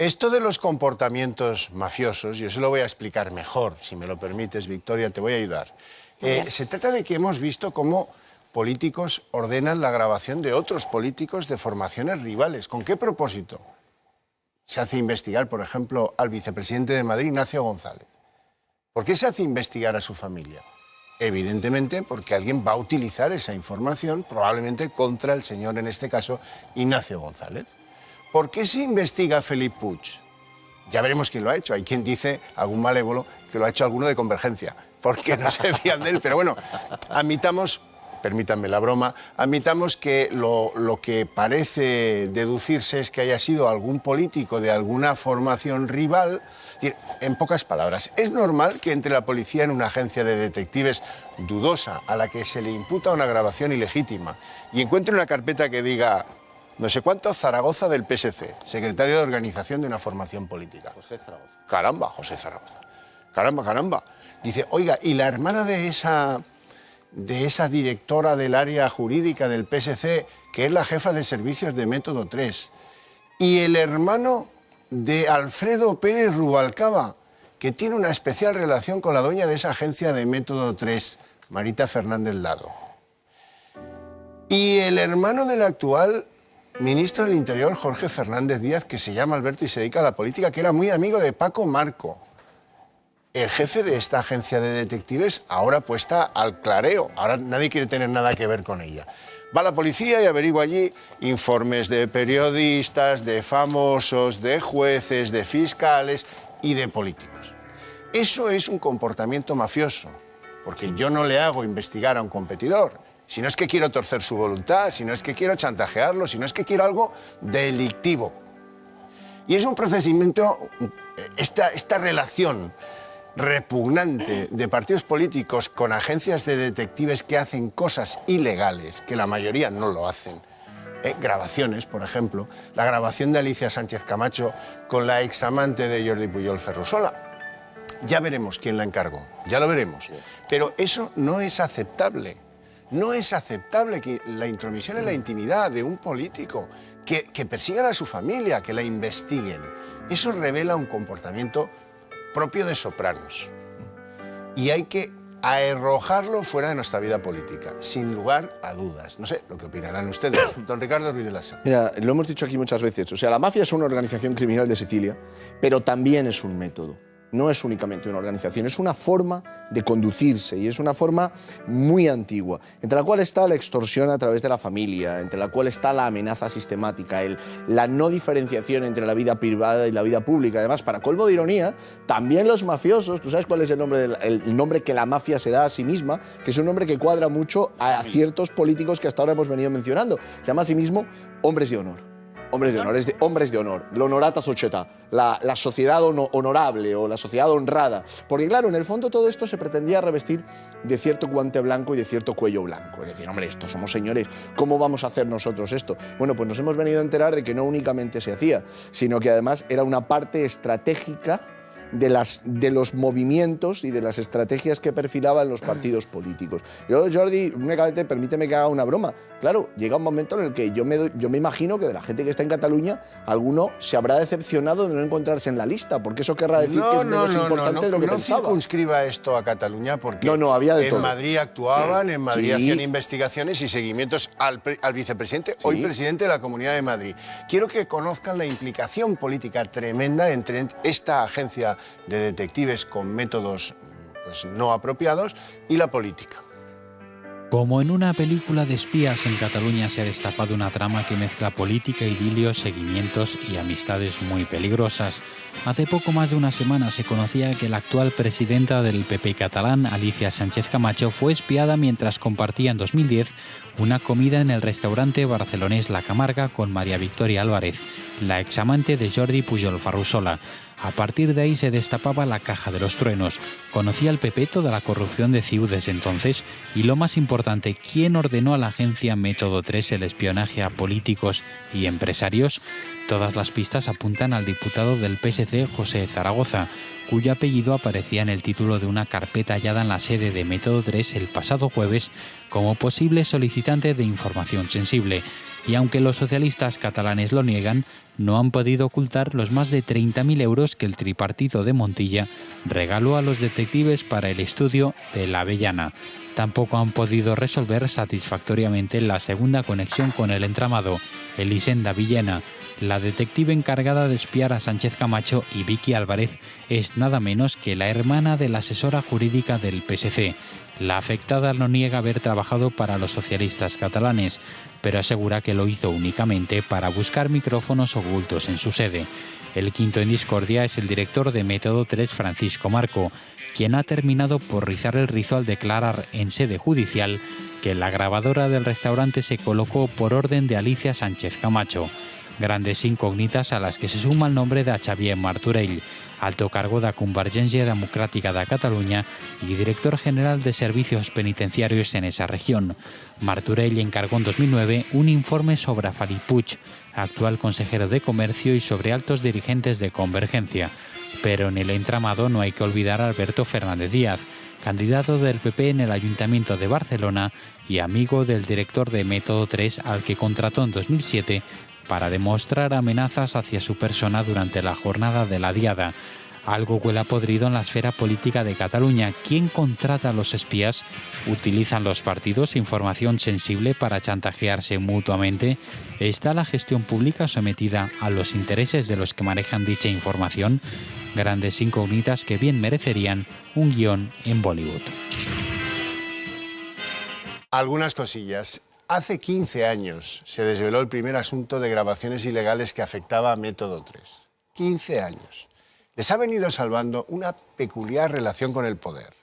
Esto de los comportamientos mafiosos, yo se lo voy a explicar mejor, si me lo permites, Victoria, te voy a ayudar. Se trata de que hemos visto cómo políticos ordenan la grabación de otros políticos de formaciones rivales. ¿Con qué propósito? Se hace investigar, por ejemplo, al vicepresidente de Madrid, Ignacio González. ¿Por qué se hace investigar a su familia? Evidentemente porque alguien va a utilizar esa información, probablemente contra el señor, en este caso, Ignacio González. ¿Por qué se investiga a Felip Puig? Ya veremos quién lo ha hecho. Hay quien dice, algún malévolo, que lo ha hecho alguno de Convergencia, porque no se fían de él. Pero bueno, admitamos, permítanme la broma, admitamos que lo que parece deducirse es que haya sido algún político de alguna formación rival. En pocas palabras, ¿es normal que entre la policía en una agencia de detectives dudosa, a la que se le imputa una grabación ilegítima, y encuentre una carpeta que diga no sé cuánto Zaragoza del PSC, secretario de organización de una formación política? José Zaragoza. Caramba, José Zaragoza. Caramba. Dice, oiga, ¿y la hermana de esa directora del área jurídica del PSC, que es la jefa de servicios de Método 3? ¿Y el hermano de Alfredo Pérez Rubalcaba, que tiene una especial relación con la dueña de esa agencia de Método 3, Marita Fernández Lado? ¿Y el hermano del actual ministro del Interior, Jorge Fernández Díaz, que se llama Alberto y se dedica a la política, que era muy amigo de Paco Marco, el jefe de esta agencia de detectives, ahora puesta al clareo? Ahora nadie quiere tener nada que ver con ella. Va la policía y averigua allí informes de periodistas, de famosos, de jueces, de fiscales y de políticos. Eso es un comportamiento mafioso, porque yo no le hago investigar a un competidor, si no es que quiero torcer su voluntad, si no es que quiero chantajearlo, si no es que quiero algo delictivo. Y es un procedimiento, esta relación repugnante de partidos políticos con agencias de detectives que hacen cosas ilegales, que la mayoría no lo hacen. Grabaciones, por ejemplo, la grabación de Alicia Sánchez Camacho con la examante de Jordi Pujol, Ferrusola. Ya veremos quién la encargó, ya lo veremos. Pero eso no es aceptable. No es aceptable que la intromisión en la intimidad de un político, que persigan a su familia, que la investiguen. Eso revela un comportamiento propio de sopranos. Y hay que arrojarlo fuera de nuestra vida política, sin lugar a dudas. No sé lo que opinarán ustedes. Don Ricardo Ruiz de la Sala. Mira, lo hemos dicho aquí muchas veces. O sea, la mafia es una organización criminal de Sicilia, pero también es un método. No es únicamente una organización, es una forma de conducirse y es una forma muy antigua, entre la cual está la extorsión a través de la familia, entre la cual está la amenaza sistemática, la no diferenciación entre la vida privada y la vida pública. Además, para colmo de ironía, también los mafiosos, ¿tú sabes cuál es el nombre que la mafia se da a sí misma? Que es un nombre que cuadra mucho a ciertos políticos que hasta ahora hemos venido mencionando. Se llama a sí mismo hombres de honor. Hombres de honor, l'honorata società, la sociedad honorable o la sociedad honrada. Porque claro, en el fondo todo esto se pretendía revestir de cierto guante blanco y de cierto cuello blanco. Es decir, hombre, estos somos señores, ¿cómo vamos a hacer nosotros esto? Bueno, pues nos hemos venido a enterar de que no únicamente se hacía, sino que además era una parte estratégica de los movimientos y de las estrategias que perfilaban los partidos políticos. Yo, Jordi, únicamente permíteme que haga una broma. Claro, llega un momento en el que yo me imagino que de la gente que está en Cataluña, alguno se habrá decepcionado de no encontrarse en la lista, porque eso querrá decir que es menos importante de lo que pensaba. No circunscriba esto a Cataluña, porque había de todo. En Madrid actuaban, en Madrid hacían investigaciones y seguimientos al vicepresidente, hoy presidente de la Comunidad de Madrid. Quiero que conozcan la implicación política tremenda entre esta agencia de detectives con métodos no apropiados y la política. Como en una película de espías, en Cataluña se ha destapado una trama que mezcla política, idilio, seguimientos y amistades muy peligrosas. Hace poco más de una semana se conocía que la actual presidenta del PP catalán, Alicia Sánchez Camacho, fue espiada mientras compartía en 2010 una comida en el restaurante barcelonés La Camarga con María Victoria Álvarez, la examante de Jordi Pujol Ferrusola. A partir de ahí se destapaba la caja de los truenos. ¿Conocía el PP toda la corrupción de CIU desde entonces? Y lo más importante, ¿quién ordenó a la agencia Método 3 el espionaje a políticos y empresarios? Todas las pistas apuntan al diputado del PSC, José Zaragoza, cuyo apellido aparecía en el título de una carpeta hallada en la sede de Método 3 el pasado jueves como posible solicitante de información sensible. y aunque los socialistas catalanes lo niegan, no han podido ocultar los más de 30.000 euros que el tripartito de Montilla regaló a los detectives para el estudio de la Avellana. Tampoco han podido resolver satisfactoriamente la segunda conexión con el entramado, Elisenda Villena. La detective encargada de espiar a Sánchez Camacho y Vicky Álvarez es nada menos que la hermana de la asesora jurídica del PSC. La afectada no niega haber trabajado para los socialistas catalanes, pero asegura que lo hizo únicamente para buscar micrófonos ocultos en su sede. El quinto en discordia es el director de Método 3, Francisco Marco, quien ha terminado por rizar el rizo al declarar en sede judicial que la grabadora del restaurante se colocó por orden de Alicia Sánchez Camacho. Grandes incógnitas a las que se suma el nombre de Xavier Martorell, alto cargo de Convergència Democràtica de Cataluña y director general de servicios penitenciarios en esa región. Martorell encargó en 2009 un informe sobre Felip Puig, actual consejero de Comercio, y sobre altos dirigentes de Convergencia. Pero en el entramado no hay que olvidar a Alberto Fernández Díaz, candidato del PP en el Ayuntamiento de Barcelona y amigo del director de Método 3, al que contrató en 2007 para demostrar amenazas hacia su persona durante la jornada de la Diada. Algo huele a podrido en la esfera política de Cataluña. ¿Quién contrata a los espías? ¿Utilizan los partidos información sensible para chantajearse mutuamente? ¿Está la gestión pública sometida a los intereses de los que manejan dicha información? Grandes incógnitas que bien merecerían un guión en Bollywood. Algunas cosillas. Hace 15 años se desveló el primer asunto de grabaciones ilegales que afectaba a Método 3. 15 años. Les ha venido salvando una peculiar relación con el poder.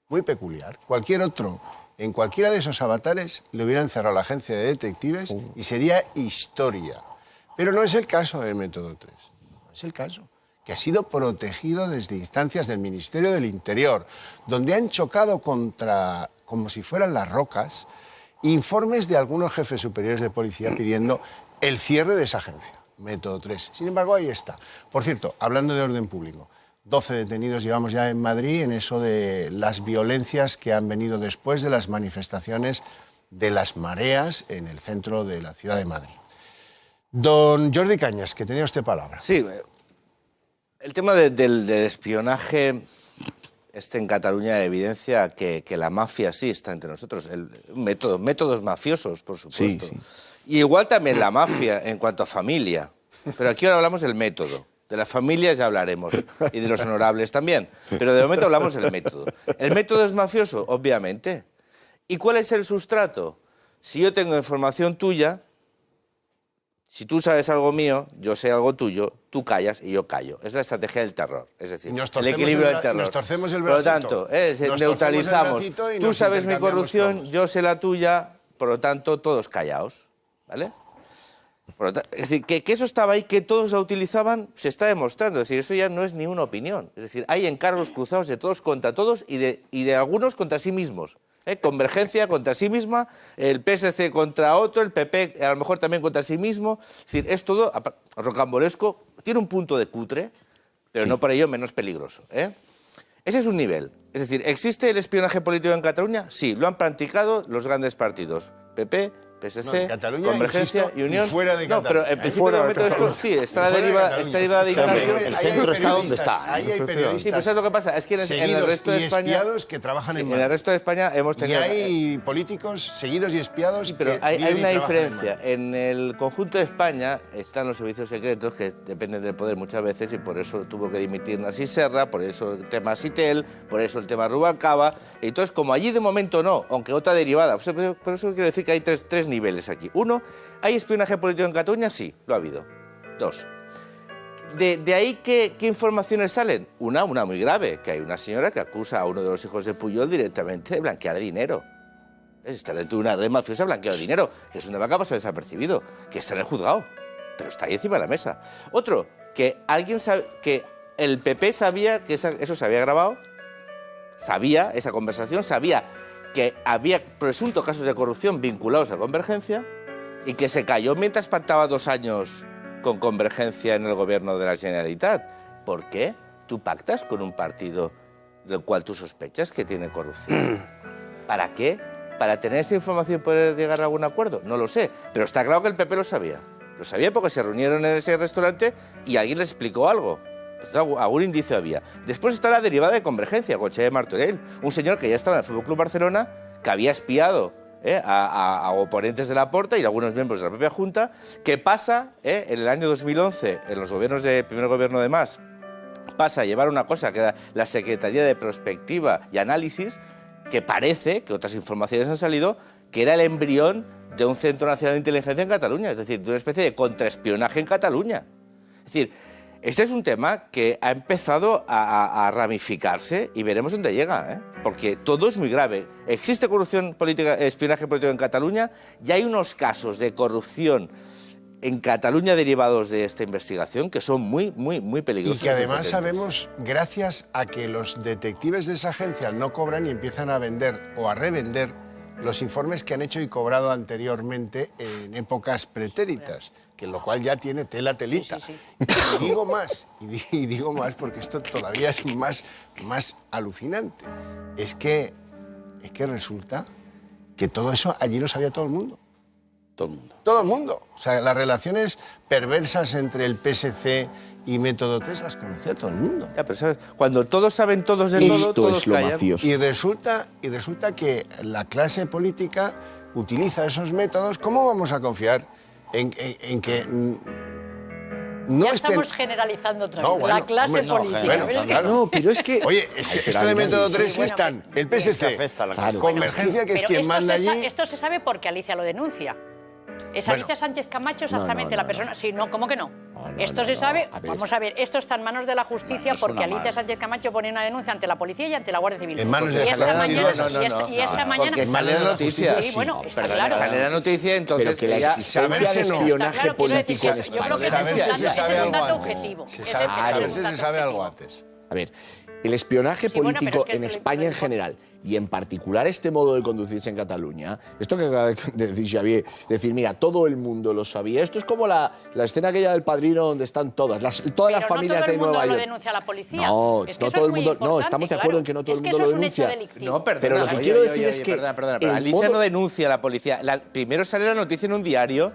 Muy peculiar. Cualquier otro, en cualquiera de esos avatares, le hubiera encerrado a la agencia de detectives y sería historia. Pero no es el caso del Método 3. No es el caso. Que ha sido protegido desde instancias del Ministerio del Interior, donde han chocado contra, como si fueran las rocas, informes de algunos jefes superiores de policía pidiendo el cierre de esa agencia, Método 3. Sin embargo, ahí está. Por cierto, hablando de orden público, 12 detenidos llevamos ya en Madrid en eso de las violencias que han venido después de las manifestaciones de las mareas en el centro de la ciudad de Madrid. Don Jordi Cañas, que tenía usted palabra. Sí, el tema del espionaje en Cataluña evidencia que la mafia sí está entre nosotros. Métodos mafiosos, por supuesto. Sí, sí. Y igual también la mafia en cuanto a familia. Pero aquí ahora hablamos del método. De las familias ya hablaremos. Y de los honorables también. Pero de momento hablamos del método. ¿El método es mafioso? Obviamente. ¿Y cuál es el sustrato? Si yo tengo información tuya, si tú sabes algo mío, yo sé algo tuyo, tú callas y yo callo. Es la estrategia del terror. Es decir, el equilibrio del terror. Nos torcemos el bracito. bracito. Por lo tanto, neutralizamos. Tú sabes mi corrupción, yo sé la tuya, por lo tanto, todos callaos. ¿Vale? Es decir, que eso estaba ahí, que todos lo utilizaban, se está demostrando. Es decir, eso ya no es ni una opinión. Es decir, hay encargos cruzados de todos contra todos y de algunos contra sí mismos. Convergencia contra sí misma, el PSC contra otro, el PP a lo mejor también contra sí mismo. Es decir, es todo rocambolesco, tiene un punto de cutre, pero no por ello menos peligroso. Ese es un nivel. Es decir, ¿existe el espionaje político en Cataluña? Sí, lo han practicado los grandes partidos, PP, PSC, Cataluña, Convergencia insisto, y Unión. y fuera de no, pero en principio de momento esto sí, está derivada de El centro está donde está. Ahí hay periodistas. Sí, pero ¿sabes lo que pasa? Es que en el resto de España, espiados que trabajan en Madrid. En el resto de España hemos tenido... Y hay políticos seguidos y espiados sí, pero que hay viven y una trabajan diferencia. en Madrid. En el conjunto de España están los servicios secretos que dependen del poder muchas veces y por eso tuvo que dimitir Narcís Serra, por eso el tema Sitel, por eso el tema Rubalcaba. Entonces, como allí de momento no, aunque otra derivada. Por eso quiero decir que hay tres niveles aquí. Uno, ¿hay espionaje político en Cataluña? Sí, lo ha habido. Dos, de ahí ¿qué informaciones salen? Una muy grave, que hay una señora que acusa a uno de los hijos de Pujol directamente de blanquear dinero. Está dentro de una red mafiosa blanqueado dinero, que es una vaca pasar desapercibido, que está en el juzgado, pero está ahí encima de la mesa. Otro, que alguien sabe, que el PP sabía que eso se había grabado, sabía esa conversación, sabía que había presuntos casos de corrupción vinculados a Convergencia y que se cayó mientras pactaba 2 años con Convergencia en el gobierno de la Generalitat. ¿Por qué? Tú pactas con un partido del cual tú sospechas que tiene corrupción. ¿Para qué? para tener esa información y poder llegar a algún acuerdo? No lo sé, pero está claro que el PP lo sabía. Lo sabía porque se reunieron en ese restaurante y alguien les explicó algo. Algún indicio había. Después está la derivada de Convergencia, con Xavier Martorell, un señor que ya estaba en el Fútbol Club Barcelona, que había espiado a oponentes de Laporta y a algunos miembros de la propia Junta, que pasa, en el año 2011, en los gobiernos primer gobierno de Mas, pasa a llevar una cosa que era la Secretaría de Prospectiva y Análisis, que parece, que otras informaciones han salido, que era el embrión de un Centro Nacional de Inteligencia en Cataluña, es decir, de una especie de contraespionaje en Cataluña. Es decir, este es un tema que ha empezado a ramificarse y veremos dónde llega, porque todo es muy grave. Existe corrupción política, espionaje político en Cataluña, y hay unos casos de corrupción en Cataluña derivados de esta investigación que son muy peligrosos. Y que además sabemos, gracias a que los detectives de esa agencia no cobran y empiezan a vender o a revender los informes que han hecho y cobrado anteriormente en épocas pretéritas, que lo cual ya tiene telita. Y digo más, porque esto todavía es más alucinante. Es que resulta que todo eso allí lo sabía todo el mundo. Todo el mundo. O sea, las relaciones perversas entre el PSC y Método 3 las conocía todo el mundo. Ya, pero ¿sabes? Cuando todos saben todos de todo, todos es lo callan. mafioso. Y resulta que la clase política utiliza esos métodos. ¿Cómo vamos a confiar en que no ya estén... estamos generalizando otra vez. No, bueno, la clase hombre, no, política. bueno, Pero es que- claro. No, pero es que... Oye, esto de Método 3 bueno, están el PSC, Claro. Convergencia, que es pero quien esto manda se allí... esto se sabe porque Alicia lo denuncia. Es Bueno. Alicia Sánchez Camacho exactamente la persona... Sí, no, ¿cómo que no? Esto se no. sabe... A ver. Vamos a ver, esto está en manos de la justicia porque Alicia Sánchez Camacho pone una denuncia ante la policía y ante la Guardia Civil. En manos de y la esta justicia. mañana, y esta mañana... Porque sale la noticia. Sí, bueno, está Perdón, claro. sale la noticia, entonces... Pero que la ya- existencia saberse de no. espionaje Está claro, quiero decir político en que yo España... creo que Saberse ese se es sabe un algo dato antes. objetivo. Se Ese sabe, es un saberse dato se sabe algo objetivo. antes. A ver, el espionaje Sí, bueno, pero político es que en lo España en general y en particular este modo de conducirse en Cataluña, esto que acaba de decir Xavier, decir, mira, todo el mundo lo sabía. Esto es como la escena aquella del Padrino donde están todas las familias de Nueva no todo el mundo lo York. denuncia a la policía. No, Es que no eso todo es el muy mundo, no, importante, estamos de claro. acuerdo en que no todo Es el que mundo eso lo es un hecho denuncia. delictivo. No, perdona. Pero lo que oye, quiero oye, decir oye, es que Perdona. el Alicia modo- no denuncia a la policía. Primero sale la noticia en un diario,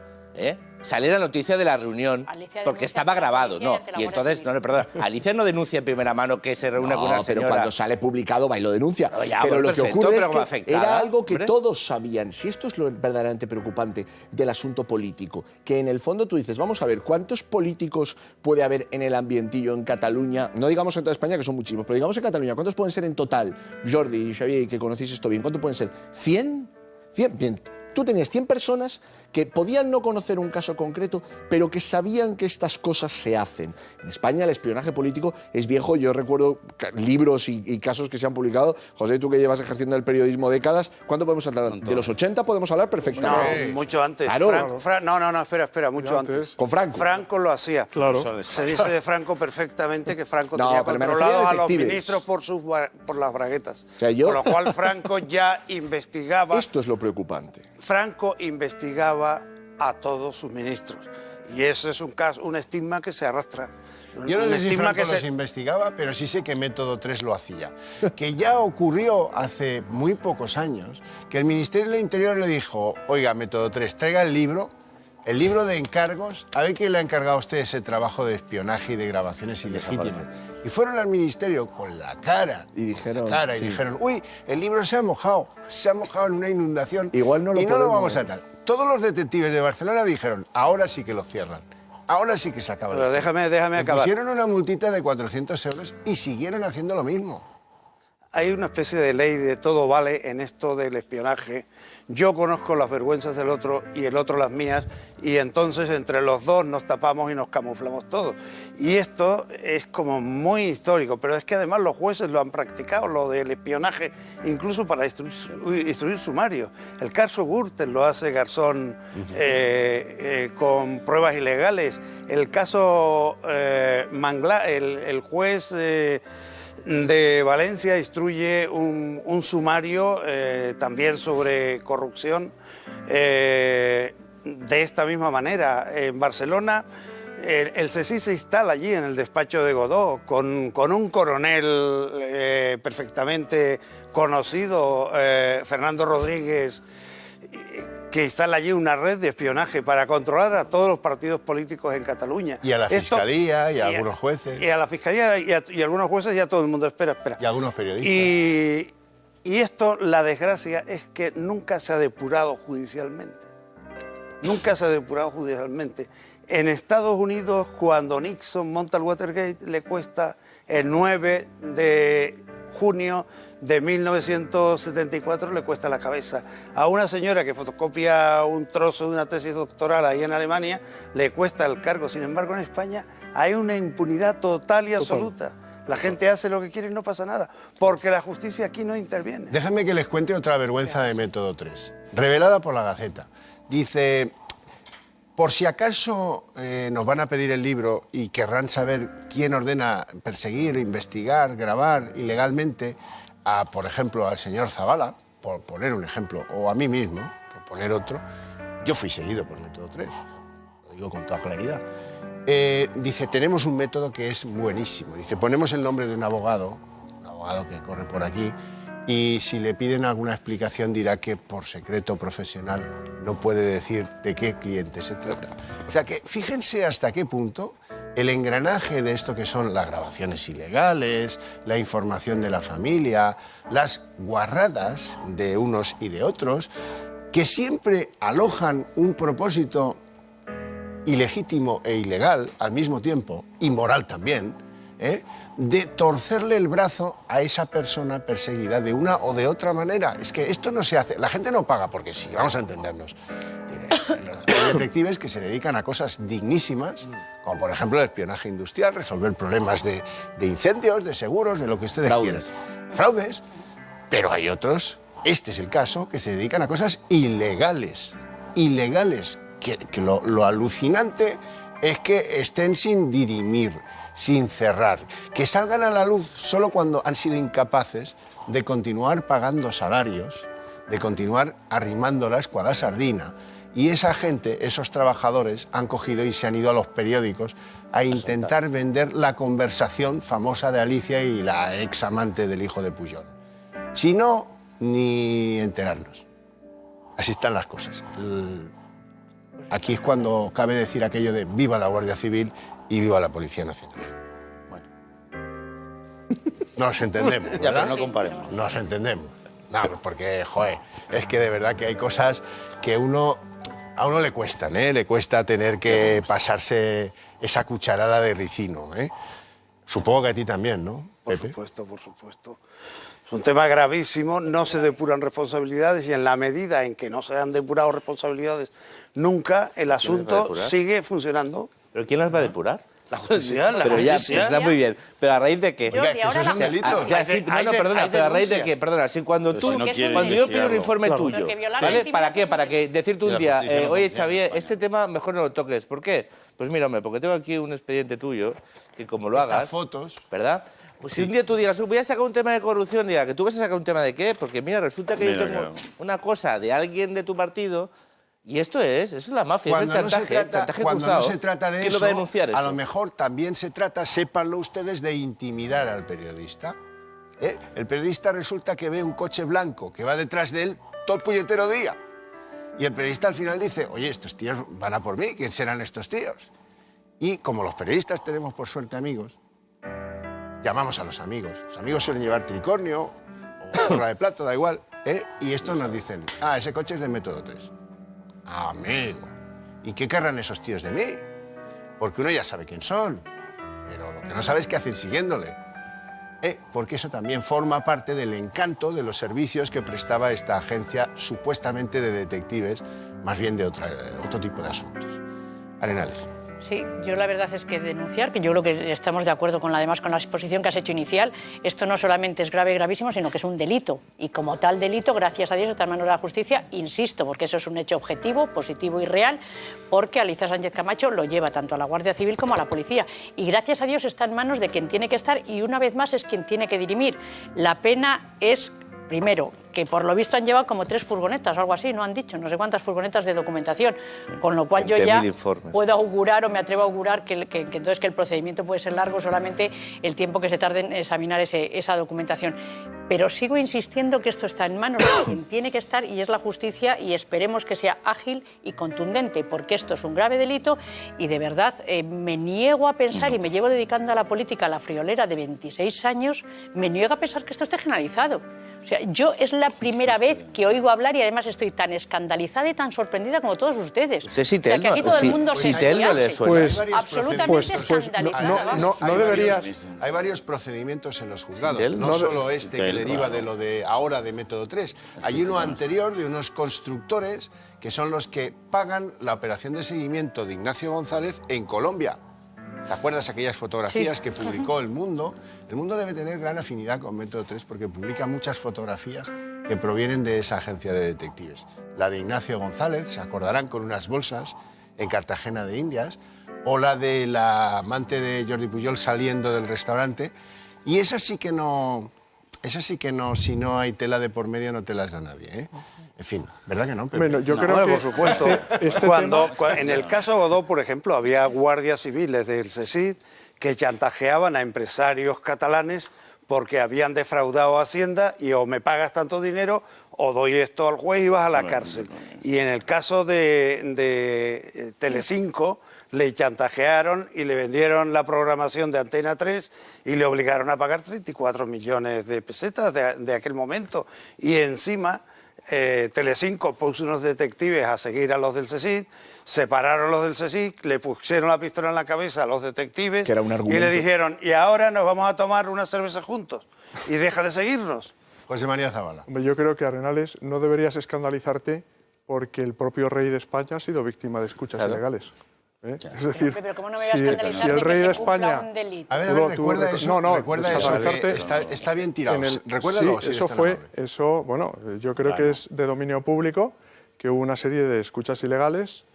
sale la noticia de la reunión, Alicia porque denuncia estaba ante la grabado, policía y ¿no? ante la Y Guardia entonces, Civil. no, perdona, Alicia no denuncia en primera mano que se reúne con una No, pero señora. cuando sale publicado va y lo denuncia. No, ya, pero pues lo que perfecto, ocurre pero es como que afectada, era algo que hombre. todos sabían. Si esto es lo verdaderamente preocupante del asunto político, que en el fondo tú dices, vamos a ver, ¿cuántos políticos puede haber en el ambientillo en Cataluña? No digamos en toda España, que son muchísimos, pero digamos en Cataluña, ¿cuántos pueden ser en total? Jordi y Xavier, que conocéis esto bien, ¿cuántos pueden ser? ¿100? 100. Bien. Tú tenías 100 personas que podían no conocer un caso concreto, pero que sabían que estas cosas se hacen. En España el espionaje político es viejo. Yo recuerdo libros y casos que se han publicado. José, tú que llevas ejerciendo el periodismo décadas, ¿cuánto podemos hablar? ¿De los 80 podemos hablar perfectamente? No, mucho antes. Claro. No, espera, mucho antes. Con Franco. Franco lo hacía. Claro. Se dice de Franco perfectamente que Franco No, tenía pero me controlados refiero a a los detectives. ministros por las braguetas. O sea, yo- Con lo cual Franco ya investigaba. Esto es lo preocupante. Franco investigaba a todos sus ministros. Y ese es un estigma que se arrastra. Yo no Un sé si estigma Franco los investigaba, pero sí sé que Método 3 lo hacía. Que ya ocurrió hace muy pocos años que el Ministerio del Interior le dijo, oiga, Método 3, traiga el libro de encargos, a ver quién le ha encargado a usted ese trabajo de espionaje y de grabaciones ilegítimas. Y fueron al Ministerio con la cara, Y dijeron, sí. dijeron, uy, el libro se ha mojado en una inundación Igual no lo y no lo podemos. vamos a tal. Todos los detectives de Barcelona dijeron, ahora sí que lo cierran. Ahora sí que se acaba. Pero déjame Le acabar. pusieron una multita de 400 euros y siguieron haciendo lo mismo. Hay una especie de ley de todo vale en esto del espionaje. Yo conozco las vergüenzas del otro y el otro las mías, y entonces entre los dos nos tapamos y nos camuflamos todos. Y esto es como muy histórico, pero es que además los jueces lo han practicado, lo del espionaje, incluso para instruir sumarios. El caso Gürtel lo hace Garzón con pruebas ilegales. El caso Manglar, el juez... de Valencia instruye un sumario también sobre corrupción de esta misma manera. En Barcelona El CSI se instala allí en el despacho de Godó con un coronel perfectamente conocido, Fernando Rodríguez, que instala allí una red de espionaje para controlar a todos los partidos políticos en Cataluña. Y a la Fiscalía, y a algunos jueces. Y a la Fiscalía y a algunos jueces y a todo el mundo. Espera. Y a algunos periodistas. Y esto, la desgracia, es que nunca se ha depurado judicialmente. Nunca se ha depurado judicialmente. En Estados Unidos, cuando Nixon monta el Watergate, le cuesta el 9 de junio de 1974, le cuesta la cabeza. A una señora que fotocopia un trozo de una tesis doctoral ahí en Alemania, le cuesta el cargo. Sin embargo, en España hay una impunidad total y absoluta. La gente hace lo que quiere y no pasa nada, porque la justicia aquí no interviene. Déjenme que les cuente otra vergüenza de Método 3, revelada por la Gaceta. Dice, por si acaso nos van a pedir el libro y querrán saber quién ordena perseguir, investigar, grabar ilegalmente a, por ejemplo, al señor Zavala, por poner un ejemplo, o a mí mismo, por poner otro, yo fui seguido por Método 3, lo digo con toda claridad. Dice, tenemos un método que es buenísimo. Dice, ponemos el nombre de un abogado que corre por aquí, y si le piden alguna explicación dirá que por secreto profesional no puede decir de qué cliente se trata. O sea que fíjense hasta qué punto el engranaje de esto que son las grabaciones ilegales, la información de la familia, las guarradas de unos y de otros, que siempre alojan un propósito ilegítimo e ilegal al mismo tiempo, inmoral también, de torcerle el brazo a esa persona perseguida de una o de otra manera. Es que esto no se hace, la gente no paga porque sí, vamos a entendernos. Hay detectives que se dedican a cosas dignísimas, como por ejemplo el espionaje industrial, resolver problemas de incendios, de seguros, de lo que ustedes quieran. Fraudes. Pero hay otros, este es el caso, que se dedican a cosas ilegales. Que lo alucinante es que estén sin dirimir, sin cerrar, que salgan a la luz solo cuando han sido incapaces de continuar pagando salarios, de continuar arrimándolas cual a sardina. Y esa gente, esos trabajadores, han cogido y se han ido a los periódicos a intentar vender la conversación famosa de Alicia y la ex amante del hijo de Pujol. Si no, ni enterarnos. Así están las cosas. Aquí es cuando cabe decir aquello de viva la Guardia Civil y viva la Policía Nacional. Bueno. Nos entendemos, ¿verdad? Ya, pero no comparemos. Nos entendemos. No, porque, joder, es que de verdad que hay cosas que a uno le cuestan, ¿eh? Le cuesta tener que pasarse esa cucharada de ricino, ¿eh? Supongo que a ti también, ¿no, Pepe? Por supuesto. Es un tema gravísimo, no se depuran responsabilidades y en la medida en que no se han depurado responsabilidades nunca, el asunto sigue funcionando. ¿Pero quién las va a depurar? La justicia, Pero ya, está muy bien. ¿Pero a raíz de qué? Oiga, que esos son delitos. Perdona, pero a raíz de qué, perdona, si cuando yo pido un informe tuyo, ¿vale? ¿Para qué? Para que decirte un día, oye, Xavier, este tema mejor no lo toques. ¿Por qué? Pues mira, hombre, porque tengo aquí un expediente tuyo, que como lo hagas, fotos, ¿verdad? Pues si un día tú digas, voy a sacar un tema de corrupción, diga, ¿que tú vas a sacar un tema de qué? Porque mira, resulta que yo tengo una cosa de alguien de tu partido. Y eso es la mafia, cuando es el chantaje cuando cruzado. No se trata de ¿Quién eso, lo va a denunciar eso? A lo mejor también se trata, sépanlo ustedes, de intimidar al periodista. El periodista resulta que ve un coche blanco que va detrás de él todo el puñetero día. Y el periodista al final dice, oye, estos tíos van a por mí, ¿quién serán estos tíos? Y como los periodistas tenemos por suerte amigos, llamamos a los amigos. Los amigos suelen llevar tricornio o gorra de plato, da igual. Y estos nos dicen, ese coche es de Método 3. Amigo, ¿y qué querrán esos tíos de mí? Porque uno ya sabe quién son, pero lo que no sabe es qué hacen siguiéndole. Porque eso también forma parte del encanto de los servicios que prestaba esta agencia supuestamente de detectives, más bien de otro tipo de asuntos. Arenales. Sí, yo la verdad es que denunciar, que yo creo que estamos de acuerdo además con la exposición que has hecho inicial, esto no solamente es grave y gravísimo, sino que es un delito. Y como tal delito, gracias a Dios, está en manos de la justicia, insisto, porque eso es un hecho objetivo, positivo y real, porque Alicia Sánchez Camacho lo lleva tanto a la Guardia Civil como a la policía. Y gracias a Dios está en manos de quien tiene que estar y una vez más es quien tiene que dirimir. La pena es Primero, que por lo visto han llevado como 3 furgonetas o algo así, no han dicho, no sé cuántas furgonetas de documentación, con lo cual yo ya puedo augurar o me atrevo a augurar que entonces que el procedimiento puede ser largo solamente el tiempo que se tarde en examinar esa documentación. Pero sigo insistiendo que esto está en manos de quien tiene que estar y es la justicia, y esperemos que sea ágil y contundente, porque esto es un grave delito y de verdad me niego a pensar, y me llevo dedicando a la política, a la friolera de 26 años, me niego a pensar que esto esté generalizado. O sea, yo es la primera vez que oigo hablar y además estoy tan escandalizada y tan sorprendida como todos ustedes. ¿Usted Sitel? O sea, que aquí todo el mundo se no le suena. absolutamente escandalizada. No deberías... Hay varios procedimientos en los juzgados, Sitel, no solo este que deriva de lo de ahora de método 3. Hay uno anterior de unos constructores que son los que pagan la operación de seguimiento de Ignacio González en Colombia. ¿Te acuerdas aquellas fotografías que publicó El Mundo? El Mundo debe tener gran afinidad con Método 3 porque publica muchas fotografías que provienen de esa agencia de detectives. La de Ignacio González, se acordarán, con unas bolsas en Cartagena de Indias, o la de la amante de Jordi Pujol saliendo del restaurante. Y esa sí que no, si no hay tela de por medio no te las da nadie, ¿eh? En fin, ¿verdad que no? Pero... Bueno, yo creo que por supuesto. En el caso Godó, por ejemplo, había guardias civiles del CSIC que chantajeaban a empresarios catalanes porque habían defraudado a Hacienda y o me pagas tanto dinero o doy esto al juez y vas a la cárcel. Y en el caso de Telecinco le chantajearon y le vendieron la programación de Antena 3 y le obligaron a pagar 34 millones de pesetas de aquel momento. Y encima... Telecinco puso unos detectives a seguir a los del CSIC, separaron los del CSIC, le pusieron la pistola en la cabeza a los detectives que era un argumento. Y le dijeron, y ahora nos vamos a tomar una cerveza juntos y deja de seguirnos. José María Zabala. Hombre, yo creo que, Arenales, no deberías escandalizarte porque el propio rey de España ha sido víctima de escuchas ilegales. Es decir, pero ¿cómo no me voy a escandalizar si el de rey que de se cumpla España... un delito? A ver, recuerda eso. Recuerda eso. Está bien tirado. Recuérdalo. Sí, eso bueno, yo creo que es de dominio público que hubo una serie de escuchas ilegales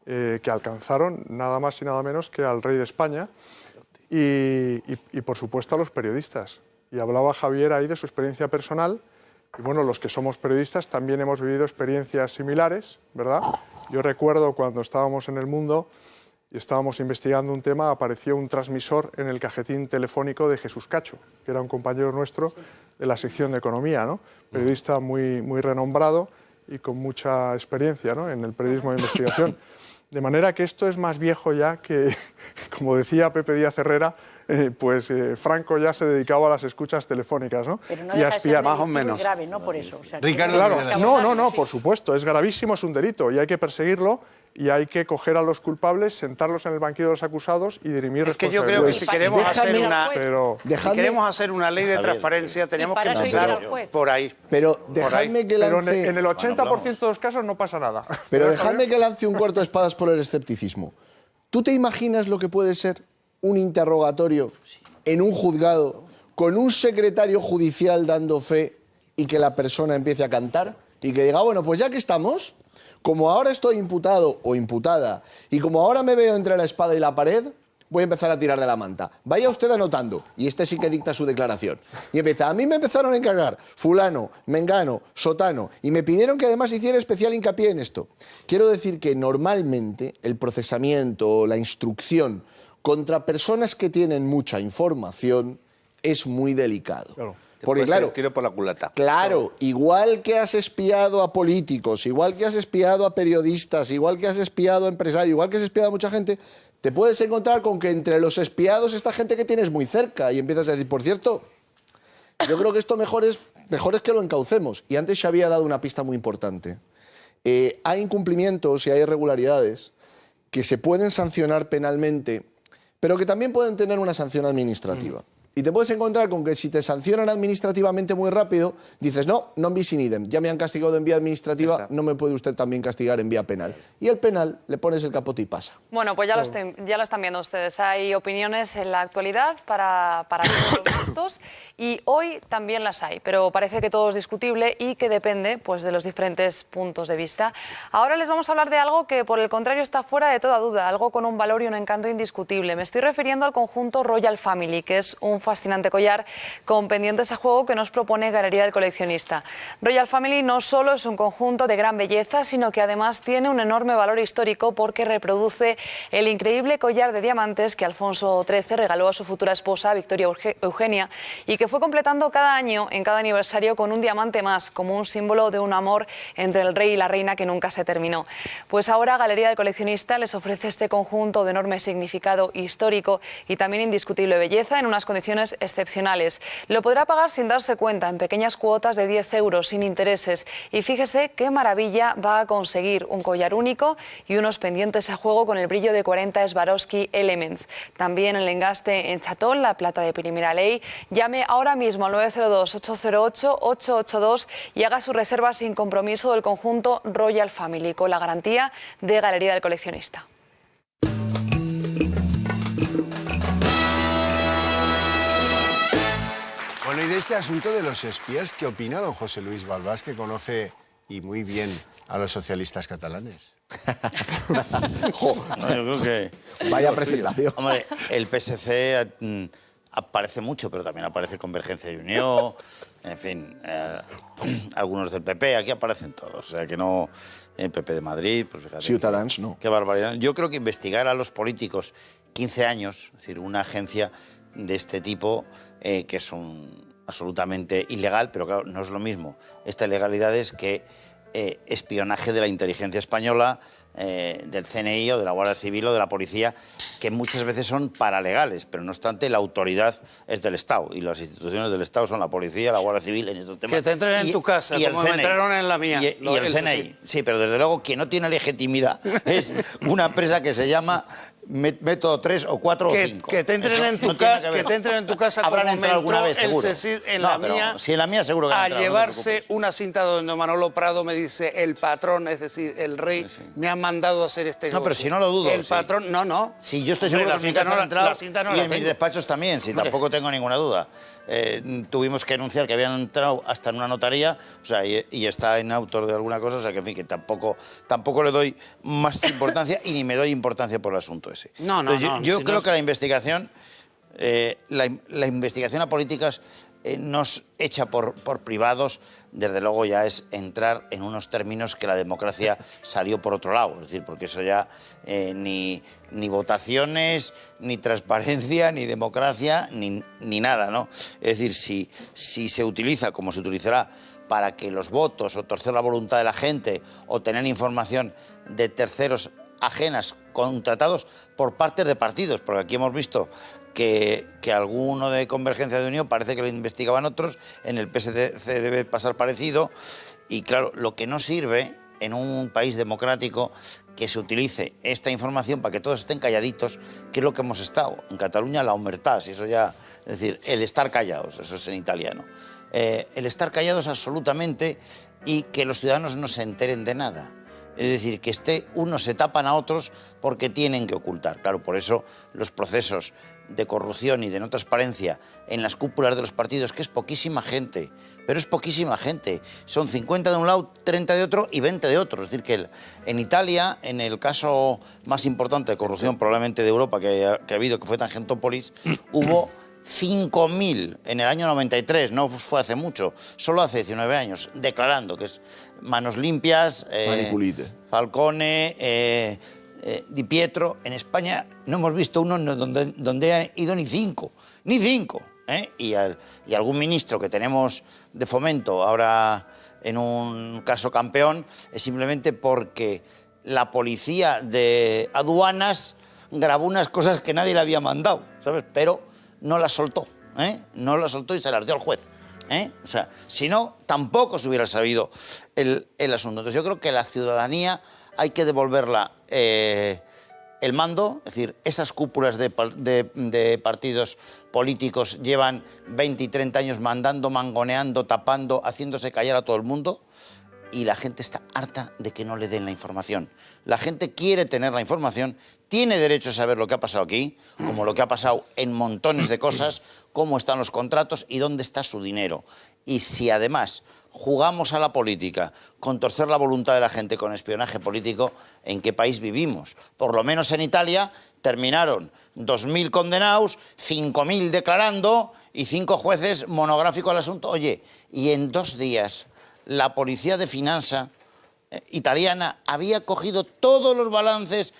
que alcanzaron nada más y nada menos que al rey de España y por supuesto a los periodistas. Y hablaba Javier ahí de su experiencia personal. Y bueno, los que somos periodistas también hemos vivido experiencias similares, ¿verdad? Yo recuerdo cuando estábamos en El Mundo y estábamos investigando un tema, apareció un transmisor en el cajetín telefónico de Jesús Cacho, que era un compañero nuestro de la sección de Economía, ¿no? Periodista muy renombrado y con mucha experiencia, ¿no?, en el periodismo de investigación. De manera que esto es más viejo ya que, como decía Pepe Díaz Herrera, Franco ya se dedicaba a las escuchas telefónicas, ¿no? Pero no y a deja de ser espiar. más o menos. muy grave, no por eso. O sea, Ricardo, Claro, no, por supuesto, es gravísimo, es un delito y hay que perseguirlo y hay que coger a los culpables, sentarlos en el banquillo de los acusados y dirimir Es que yo creo que si queremos hacer una ley de transparencia tenemos que empezar por ahí. Pero dejadme que lance... en el 80% de los casos no pasa nada. Pero dejadme que lance un cuarto de espadas por el escepticismo. ¿Tú te imaginas lo que puede ser un interrogatorio en un juzgado con un secretario judicial dando fe y que la persona empiece a cantar? Y que diga, bueno, pues ya que estamos, como ahora estoy imputado o imputada y como ahora me veo entre la espada y la pared, voy a empezar a tirar de la manta. Vaya usted anotando. Y este sí que dicta su declaración. Y empieza, a mí me empezaron a encargar fulano, mengano, sotano, y me pidieron que además hiciera especial hincapié en esto. Quiero decir que normalmente el procesamiento, la instrucción contra personas que tienen mucha información es muy delicado. Claro. Porque claro, tiro por la culata. Claro, igual que has espiado a políticos, igual que has espiado a periodistas, igual que has espiado a empresarios, igual que has espiado a mucha gente, te puedes encontrar con que entre los espiados está gente que tienes muy cerca y empiezas a decir, por cierto, yo creo que esto mejor es que lo encaucemos. Y antes se había dado una pista muy importante. Hay incumplimientos y hay irregularidades que se pueden sancionar penalmente, pero que también pueden tener una sanción administrativa. Y te puedes encontrar con que si te sancionan administrativamente muy rápido, dices, no bis in idem, ya me han castigado en vía administrativa, no me puede usted también castigar en vía penal. Y el penal le pones el capote y pasa. Bueno, pues ya lo están viendo ustedes. Hay opiniones en la actualidad para todos los gustos y hoy también las hay, pero parece que todo es discutible y que depende pues, de los diferentes puntos de vista. Ahora les vamos a hablar de algo que, por el contrario, está fuera de toda duda, algo con un valor y un encanto indiscutible. Me estoy refiriendo al conjunto Royal Family, que es un fascinante collar con pendientes a juego que nos propone Galería del Coleccionista. Royal Family no solo es un conjunto de gran belleza, sino que además tiene un enorme valor histórico porque reproduce el increíble collar de diamantes que Alfonso XIII regaló a su futura esposa, Victoria Eugenia, y que fue completando cada año, en cada aniversario, con un diamante más, como un símbolo de un amor entre el rey y la reina que nunca se terminó. Pues ahora Galería del Coleccionista les ofrece este conjunto de enorme significado histórico y también indiscutible belleza en unas condiciones excepcionales. Lo podrá pagar sin darse cuenta, en pequeñas cuotas de 10 euros, sin intereses. Y fíjese qué maravilla va a conseguir: un collar único y unos pendientes a juego con el brillo de 40 Swarovski Elements. También el engaste en chatón, la plata de primera ley. Llame ahora mismo al 902-808-882 y haga su reserva sin compromiso del conjunto Royal Family, con la garantía de Galería del Coleccionista. Bueno, y de este asunto de los espías, ¿qué opina don José Luis Balbás, que conoce y muy bien a los socialistas catalanes? No, yo creo que... Vaya presentación. Hombre, el PSC aparece mucho, pero también aparece Convergencia y Unió, en fin, algunos del PP, aquí aparecen todos, o sea que no... El PP de Madrid, pues fíjate... Ciutadans, no. Qué barbaridad. Yo creo que investigar a los políticos 15 años, es decir, una agencia de este tipo, que es absolutamente ilegal, pero claro, no es lo mismo. Esta ilegalidad es que espionaje de la inteligencia española, del CNI o de la Guardia Civil o de la Policía, que muchas veces son paralegales, pero no obstante la autoridad es del Estado y las instituciones del Estado son la Policía, la Guardia Civil en estos temas. Que te entren en tu casa, como me entraron en la mía. Y el CNI, sí, pero desde luego quien no tiene legitimidad es una empresa que se llama Método 3 o 4 o 5. Que te entren en tu casa Habrán como entrado alguna vez, el seguro. CSIC en No, la pero mía. si en la mía seguro que han a entrado, llevarse no una cinta donde Manolo Prado me dice: el patrón, es decir, el rey, me ha mandado a hacer este negocio. No, pero si no lo dudo. El sí. patrón, no. Sí, yo estoy seguro que en mi casa han entrado y en mis despachos también, si tampoco tengo ninguna duda. Tuvimos que anunciar que habían entrado hasta en una notaría, o sea, y está en autor de alguna cosa, o sea, que en fin, que tampoco le doy más importancia y ni me doy importancia por el asunto ese. Yo creo que la investigación a políticas nos echa por privados, desde luego ya es entrar en unos términos que la democracia salió por otro lado, es decir, porque eso ya ni votaciones, ni transparencia, ni democracia, ni nada, ¿no? Es decir, si se utiliza, como se utilizará, para que los votos o torcer la voluntad de la gente o tener información de terceros ajenas contratados por partes de partidos, porque aquí hemos visto que alguno de Convergencia de Unión parece que lo investigaban otros, en el PSC debe pasar parecido, y claro, lo que no sirve en un país democrático que se utilice esta información para que todos estén calladitos, que es lo que hemos estado. En Cataluña la omertà, y eso ya, es decir, el estar callados, eso es en italiano. El estar callados absolutamente y que los ciudadanos no se enteren de nada. Es decir, que unos se tapan a otros porque tienen que ocultar. Claro, por eso los procesos de corrupción y de no transparencia en las cúpulas de los partidos, que es poquísima gente, pero es poquísima gente. Son 50 de un lado, 30 de otro y 20 de otro. Es decir, que en Italia, en el caso más importante de corrupción probablemente de Europa que ha habido, que fue Tangentopoulos, hubo 5.000 en el año 93, no fue hace mucho, solo hace 19 años, declarando que es manos limpias, Falcone, Di Pietro. En España no hemos visto uno donde han ido ni cinco. Y algún ministro que tenemos de Fomento ahora en un caso campeón es simplemente porque la policía de aduanas grabó unas cosas que nadie le había mandado, ¿sabes? Pero no las soltó, no las soltó y se las dio al juez. O sea, si no, tampoco se hubiera sabido el asunto. Entonces yo creo que la ciudadanía hay que devolverla el mando, es decir, esas cúpulas de partidos políticos llevan 20 y 30 años mandando, mangoneando, tapando, haciéndose callar a todo el mundo, y la gente está harta de que no le den la información. La gente quiere tener la información, tiene derecho a saber lo que ha pasado aquí, como lo que ha pasado en montones de cosas, cómo están los contratos y dónde está su dinero. Y si además jugamos a la política con torcer la voluntad de la gente con espionaje político, ¿en qué país vivimos? Por lo menos en Italia terminaron 2.000 condenados, 5.000 declarando y 5 jueces monográficos al asunto. Oye, y en 2 días la policía de finanza italiana había cogido todos los balances,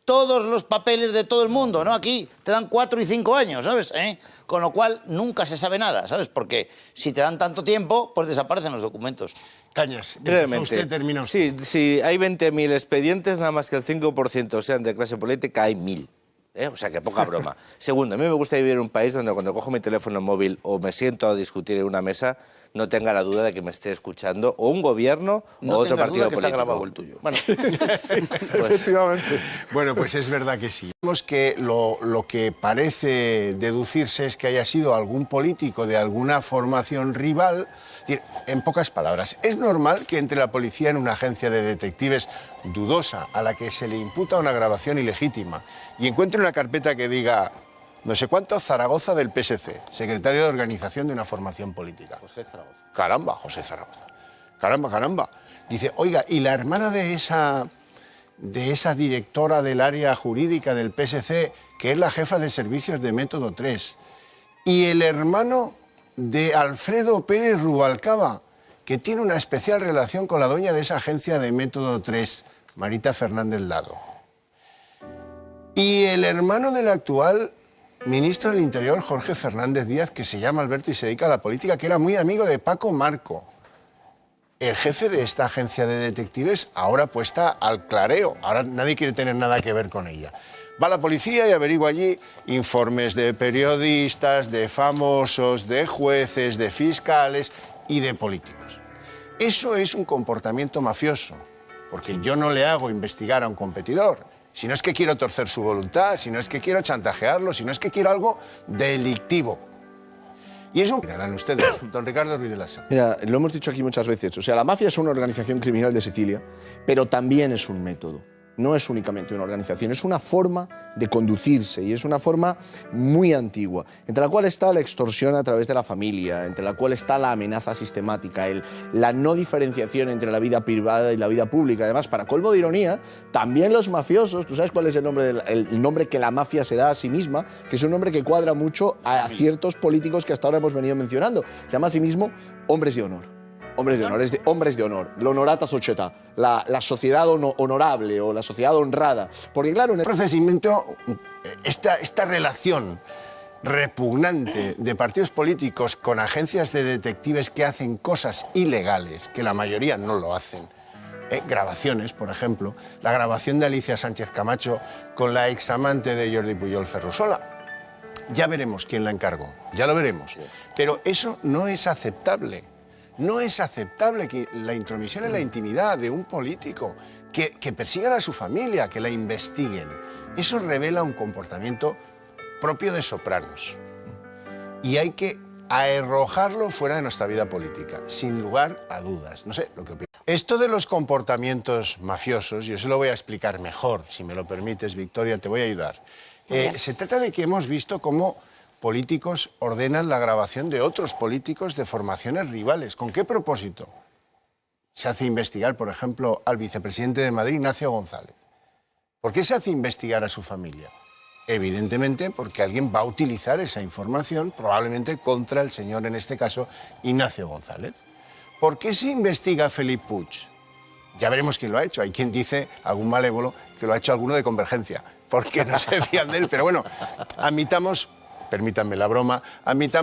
todos los papeles de todo el mundo, ¿no? Aquí te dan 4 y 5 años, ¿sabes? Con lo cual nunca se sabe nada, ¿sabes? Porque si te dan tanto tiempo, pues desaparecen los documentos. Cañas, brevemente. usted termina usted. Sí, si hay 20.000 expedientes, nada más que el 5% sean de clase política, hay 1.000. O sea, que poca broma. Segundo, a mí me gusta vivir en un país donde cuando cojo mi teléfono móvil o me siento a discutir en una mesa, no tenga la duda de que me esté escuchando o un gobierno o otro partido político. Está grabado el tuyo. Bueno, Sí, efectivamente. Bueno, pues es verdad que sí. Vemos que lo que parece deducirse es que haya sido algún político de alguna formación rival. Es decir, en pocas palabras, es normal que entre la policía en una agencia de detectives dudosa, a la que se le imputa una grabación ilegítima, y encuentre una carpeta que diga no sé cuánto Zaragoza del PSC, secretario de organización de una formación política. José Zaragoza. Caramba, José Zaragoza. Caramba. Dice, oiga, ¿y la hermana de esa directora del área jurídica del PSC, que es la jefa de servicios de Método 3? ¿Y el hermano de Alfredo Pérez Rubalcaba, que tiene una especial relación con la dueña de esa agencia de Método 3, Marita Fernández Lado? ¿Y el hermano del actual ministro del Interior, Jorge Fernández Díaz, que se llama Alberto y se dedica a la política, que era muy amigo de Paco Marco, el jefe de esta agencia de detectives, ahora puesta al clareo? Ahora nadie quiere tener nada que ver con ella. Va la policía y averigua allí informes de periodistas, de famosos, de jueces, de fiscales y de políticos. Eso es un comportamiento mafioso, porque yo no le hago investigar a un competidor. Si no es que quiero torcer su voluntad, si no es que quiero chantajearlo, si no es que quiero algo delictivo. Y eso mirarán ustedes, don Ricardo Ruiz de la Sala. Mira, lo hemos dicho aquí muchas veces. O sea, la mafia es una organización criminal de Sicilia, pero también es un método. No es únicamente una organización, es una forma de conducirse y es una forma muy antigua, entre la cual está la extorsión a través de la familia, entre la cual está la amenaza sistemática, la no diferenciación entre la vida privada y la vida pública. Además, para colmo de ironía, también los mafiosos, ¿tú sabes cuál es el nombre que la mafia se da a sí misma? Que es un nombre que cuadra mucho a ciertos políticos que hasta ahora hemos venido mencionando. Se llama a sí mismo hombres de honor. Hombres de honor, es de hombres de honor, l'honorata società, la sociedad honorable o la sociedad honrada. Porque claro, en el procedimiento, esta relación repugnante de partidos políticos con agencias de detectives que hacen cosas ilegales, que la mayoría no lo hacen. Grabaciones, por ejemplo, la grabación de Alicia Sánchez Camacho con la examante de Jordi Pujol Ferrusola. Ya veremos quién la encargó, ya lo veremos. Pero eso no es aceptable. No es aceptable que la intromisión en la intimidad de un político, que persigan a su familia, que la investiguen. Eso revela un comportamiento propio de sopranos. Y hay que arrojarlo fuera de nuestra vida política, sin lugar a dudas. No sé lo que opino. Esto de los comportamientos mafiosos, yo se lo voy a explicar mejor, si me lo permites, Victoria, te voy a ayudar. Se trata de que hemos visto cómo políticos ordenan la grabación de otros políticos de formaciones rivales. ¿Con qué propósito? Se hace investigar, por ejemplo, al vicepresidente de Madrid, Ignacio González. ¿Por qué se hace investigar a su familia? Evidentemente porque alguien va a utilizar esa información, probablemente contra el señor, en este caso, Ignacio González. ¿Por qué se investiga a Felip Puig? Ya veremos quién lo ha hecho. Hay quien dice, algún malévolo, que lo ha hecho alguno de Convergencia, porque no se fían de él. Pero bueno, admitamos, permítanme la broma, admitamos